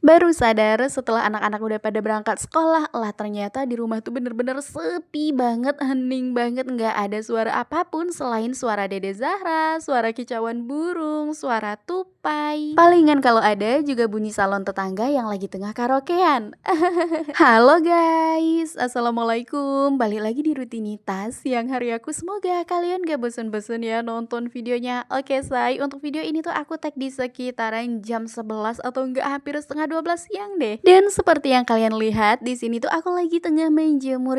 Baru sadar setelah anak-anak udah pada berangkat sekolah, lah ternyata di rumah tuh bener-bener sepi banget, hening banget, nggak ada suara apapun selain suara Dede Zahra, suara kicauan burung, suara tupai. Palingan kalau ada juga bunyi salon tetangga yang lagi tengah karaokean. Halo guys, assalamualaikum. Balik lagi di rutinitas siang hari aku. Semoga kalian gak bosen-bosen ya nonton videonya. Oke say, untuk video ini tuh aku tag di sekitaran jam 11 atau enggak hampir setengah 12 siang deh. Dan seperti yang kalian lihat di sini tuh aku lagi tengah menjemur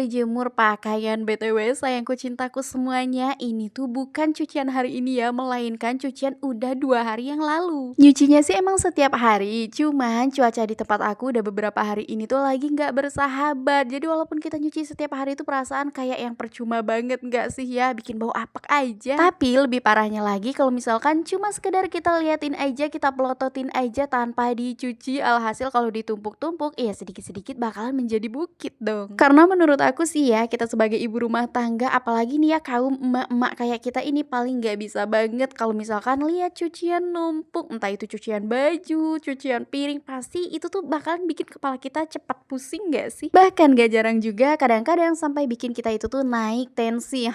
pakaian. BTW sayangku cintaku semuanya, ini tuh bukan cucian hari ini ya, melainkan cucian udah 2 hari yang lalu. Nyucinya sih emang setiap hari, cuman cuaca di tempat aku udah beberapa hari ini tuh lagi nggak bersahabat. Jadi walaupun kita nyuci setiap hari itu perasaan kayak yang percuma banget nggak sih ya, bikin bau apek aja. Tapi lebih parahnya lagi kalau misalkan cuma sekedar kita liatin aja, kita pelototin aja tanpa dicuci, alhasil kalau ditumpuk-tumpuk ya sedikit-sedikit bakalan menjadi bukit dong. Karena menurut aku sih ya, kita sebagai ibu rumah tangga, apalagi nih ya kaum emak-emak kayak kita ini paling nggak bisa banget kalau misalkan lihat cucian numpuk, entah itu cucian baju, cucian piring, pasti itu tuh bakalan bikin kepala kita cepat pusing gak sih? Bahkan gak jarang juga kadang-kadang sampai bikin kita itu tuh naik tensi.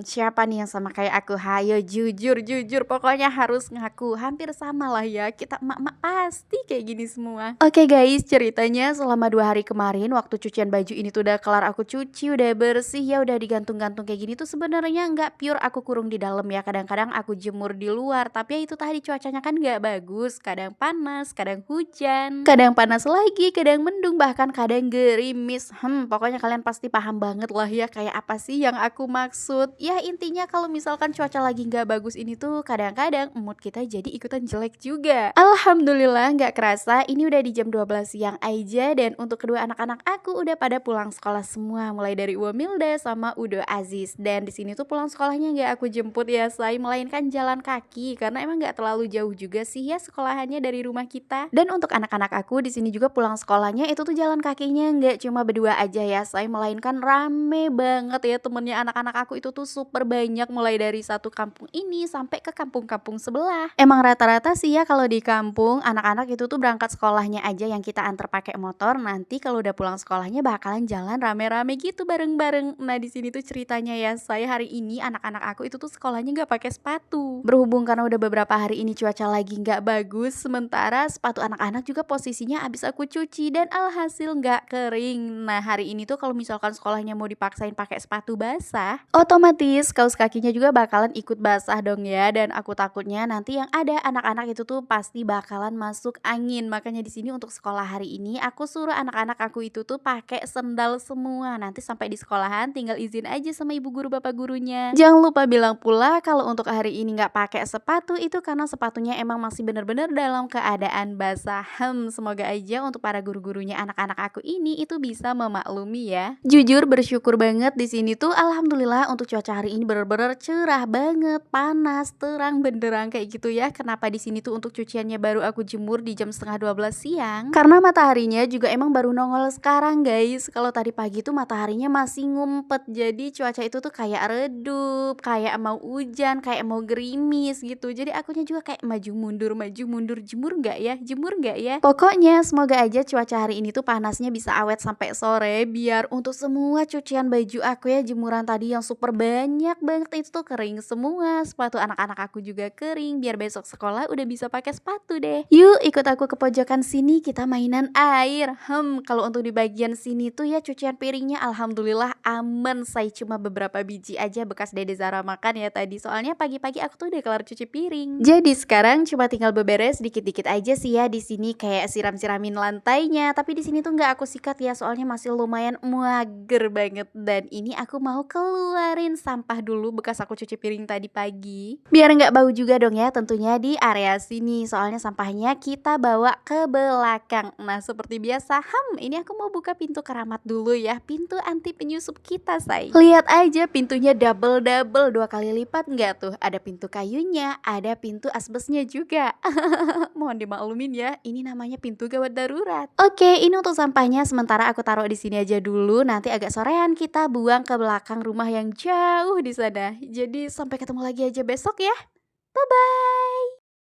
Siapa nih yang sama kayak aku? Hayo jujur, pokoknya harus ngaku. Hampir sama lah ya, kita emak-emak pasti kayak gini semua. Oke guys, ceritanya selama 2 hari kemarin waktu cucian baju ini tuh udah kelar aku cuci, udah bersih ya, udah digantung-gantung kayak gini tuh sebenarnya nggak pure aku kurung di dalam ya. Kadang-kadang aku jemur di luar, tapi ya itu tadi cuacanya kan nggak bagus, kadang panas, kadang hujan, kadang panas lagi, kadang mendung, bahkan kadang gerimis. Pokoknya kalian pasti paham banget lah ya kayak apa sih yang aku maksud. Ya intinya kalau misalkan cuaca lagi nggak bagus ini tuh kadang-kadang mood kita jadi ikutan jelek juga. Alhamdulillah nggak kerasa ini udah di jam 12 siang aja, dan untuk kedua anak-anak aku udah pada pulang sekolah semua, mulai dari Milda sama Udo Aziz. Dan di sini tuh pulang sekolahnya nggak aku jemput ya say, melainkan jalan kaki karena emang nggak terlalu jauh juga sih ya sekolahannya dari rumah kita. Dan untuk anak-anak aku di sini juga pulang sekolahnya itu tuh jalan kakinya nggak cuma berdua aja ya say, melainkan rame banget ya temennya anak-anak aku itu tuh super banyak, mulai dari satu kampung ini sampai ke kampung-kampung sebelah. Emang rata-rata sih ya kalau di kampung anak-anak itu tuh berangkat sekolahnya aja yang kita antar pakai motor, nanti kalau udah pulang sekolahnya bakalan jalan rame-rame gitu bareng-bareng. Nah di sini tuh ceritanya ya saya hari ini anak-anak aku itu tuh sekolahnya nggak pakai sepatu. Berhubung karena udah beberapa hari ini cuaca lagi nggak bagus, sementara sepatu anak-anak juga posisinya abis aku cuci dan alhasil nggak kering. Nah hari ini tuh kalau misalkan sekolahnya mau dipaksain pakai sepatu basah, otomatis kaos kakinya juga bakalan ikut basah dong ya. Dan aku takutnya nanti yang ada anak-anak itu tuh pasti bakalan masuk angin. Makanya di sini untuk sekolah hari ini aku suruh anak-anak aku itu tuh pakai sendal semua. Nanti sampai di sekolahan tinggal izin aja sama ibu guru bapak gurunya. Jangan lupa bilang pula kalau untuk hari ini nggak pakai sepatu itu karena sepatunya emang masih bener-bener dalam keadaan basah. Semoga aja untuk para guru-gurunya anak-anak aku ini itu bisa memaklumi ya. Jujur bersyukur banget di sini tuh alhamdulillah untuk cuaca hari ini bener-bener cerah banget, panas, terang benderang kayak gitu ya. Kenapa di sini tuh untuk cuciannya baru aku jemur di jam setengah 12 siang? Karena mataharinya juga emang baru nongol sekarang guys. Kalau tadi pagi tuh mataharinya masih ngumpet, jadi cuaca itu tuh kayak redup, kayak mau hujan, kayak mau gerimis gitu. Jadi akunya juga kayak maju mundur, jemur nggak ya. Pokoknya semoga aja cuaca hari ini tuh panasnya bisa awet sampai sore, biar untuk semua cucian baju aku ya jemuran tadi yang super banyak banget itu tuh kering semua. Sepatu anak-anak aku juga kering, biar besok sekolah udah bisa pakai sepatu deh. Yuk ikut aku ke pojokan sini, kita mainan air. Kalau untuk di bagian sini tuh ya cucian piringnya alhamdulillah aman, saya cuma beberapa biji aja bekas Dede Zara makan ya tadi. Soalnya pagi-pagi aku tuh udah kelar cuci piring. Jadi sekarang cuma tinggal beberes dikit-dikit aja sih ya di sini, kayak siram-siramin lantainya. Tapi di sini tuh nggak aku sikat ya, soalnya masih lumayan mager banget. Dan ini aku mau keluarin sampah dulu bekas aku cuci piring tadi pagi. Biar nggak bau juga dong ya tentunya di area sini. Soalnya sampahnya kita bawa ke belakang. Nah seperti biasa, ini aku mau buka pintu keramat dulu ya, pintu anti penyusup kita say. Lihat aja pintunya double 2 kali lipat nggak tuh? Ada pintu kayunya, ada pintu asbesnya juga. Mohon dimaklumin ya, ini namanya pintu gawat darurat. Oke, ini untuk sampahnya sementara aku taruh di sini aja dulu. Nanti agak sorean kita buang ke belakang rumah yang jauh di sana. Jadi sampai ketemu lagi aja besok ya. Bye bye.